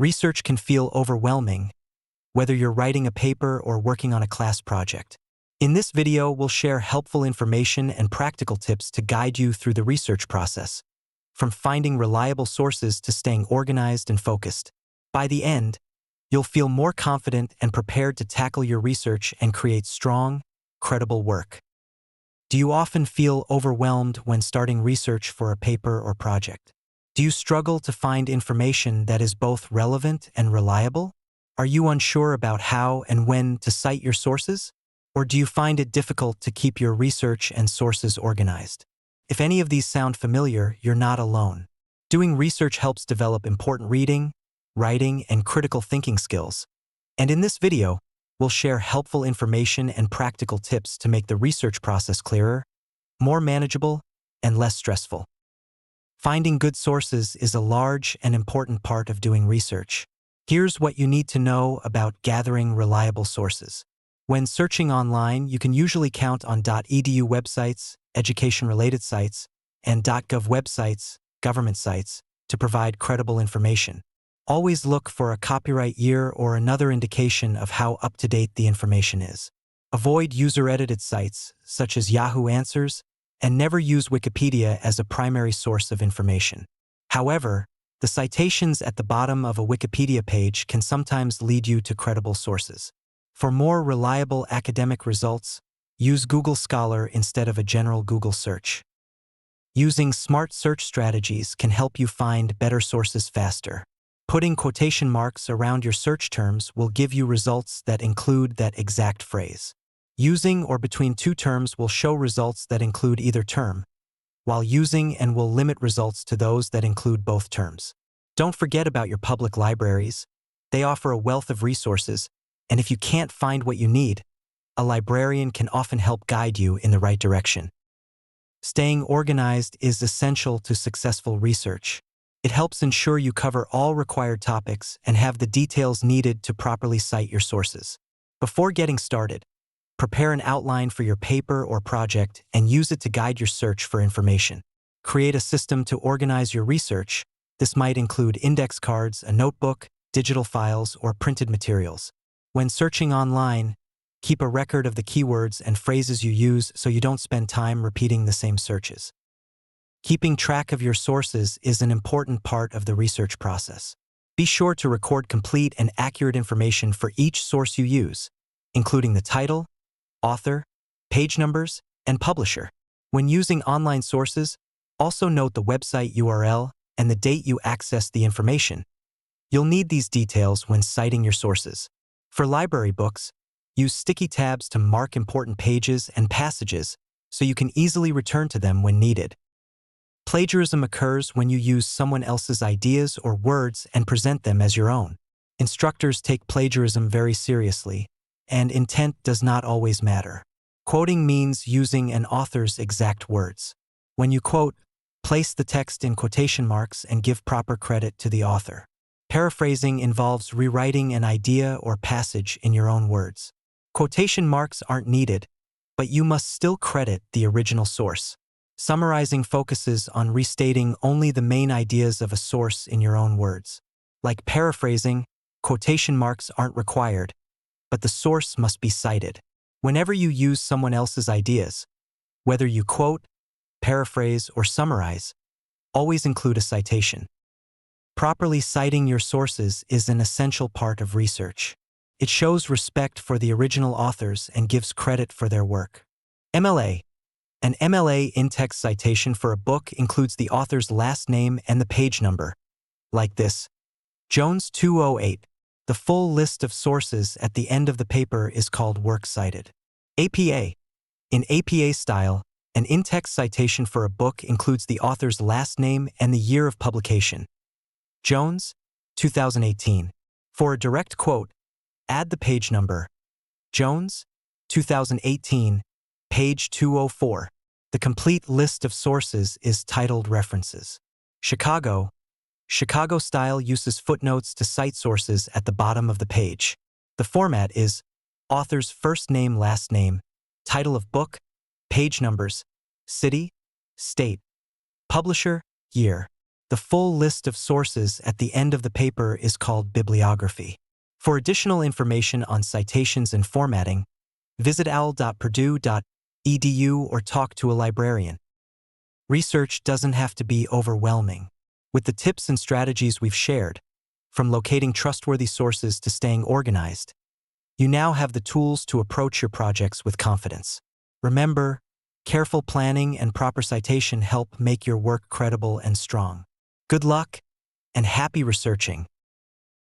Research can feel overwhelming, whether you're writing a paper or working on a class project. In this video, we'll share helpful information and practical tips to guide you through the research process, from finding reliable sources to staying organized and focused. By the end, you'll feel more confident and prepared to tackle your research and create strong, credible work. Do you often feel overwhelmed when starting research for a paper or project? Do you struggle to find information that is both relevant and reliable? Are you unsure about how and when to cite your sources? Or do you find it difficult to keep your research and sources organized? If any of these sound familiar, you're not alone. Doing research helps develop important reading, writing, and critical thinking skills. And in this video, we'll share helpful information and practical tips to make the research process clearer, more manageable, and less stressful. Finding good sources is a large and important part of doing research. Here's what you need to know about gathering reliable sources. When searching online, you can usually count on .edu websites, education-related sites, and .gov websites, government sites, to provide credible information. Always look for a copyright year or another indication of how up-to-date the information is. Avoid user-edited sites, such as Yahoo Answers, and never use Wikipedia as a primary source of information. However, the citations at the bottom of a Wikipedia page can sometimes lead you to credible sources. For more reliable academic results, use Google Scholar instead of a general Google search. Using smart search strategies can help you find better sources faster. Putting quotation marks around your search terms will give you results that include that exact phrase. Using or between two terms will show results that include either term, while using and will limit results to those that include both terms. Don't forget about your public libraries. They offer a wealth of resources, and if you can't find what you need, a librarian can often help guide you in the right direction. Staying organized is essential to successful research. It helps ensure you cover all required topics and have the details needed to properly cite your sources. Before getting started, prepare an outline for your paper or project and use it to guide your search for information. Create a system to organize your research. This might include index cards, a notebook, digital files, or printed materials. When searching online, keep a record of the keywords and phrases you use so you don't spend time repeating the same searches. Keeping track of your sources is an important part of the research process. Be sure to record complete and accurate information for each source you use, including the title, author, page numbers, and publisher. When using online sources, also note the website URL and the date you accessed the information. You'll need these details when citing your sources. For library books, use sticky tabs to mark important pages and passages so you can easily return to them when needed. Plagiarism occurs when you use someone else's ideas or words and present them as your own. Instructors take plagiarism very seriously, and intent does not always matter. Quoting means using an author's exact words. When you quote, place the text in quotation marks and give proper credit to the author. Paraphrasing involves rewriting an idea or passage in your own words. Quotation marks aren't needed, but you must still credit the original source. Summarizing focuses on restating only the main ideas of a source in your own words. Like paraphrasing, quotation marks aren't required, but the source must be cited. Whenever you use someone else's ideas, whether you quote, paraphrase, or summarize, always include a citation. Properly citing your sources is an essential part of research. It shows respect for the original authors and gives credit for their work. MLA. An MLA in-text citation for a book includes the author's last name and the page number. Like this, Jones 208. The full list of sources at the end of the paper is called works cited. APA. In APA style, an in-text citation for a book includes the author's last name and the year of publication. Jones, 2018. For a direct quote, add the page number. Jones, 2018, page 204. The complete list of sources is titled References. Chicago. Chicago style uses footnotes to cite sources at the bottom of the page. The format is author's first name, last name, title of book, page numbers, city, state, publisher, year. The full list of sources at the end of the paper is called bibliography. For additional information on citations and formatting, visit owl.purdue.edu or talk to a librarian. Research doesn't have to be overwhelming. With the tips and strategies we've shared, from locating trustworthy sources to staying organized, you now have the tools to approach your projects with confidence. Remember, careful planning and proper citation help make your work credible and strong. Good luck and happy researching.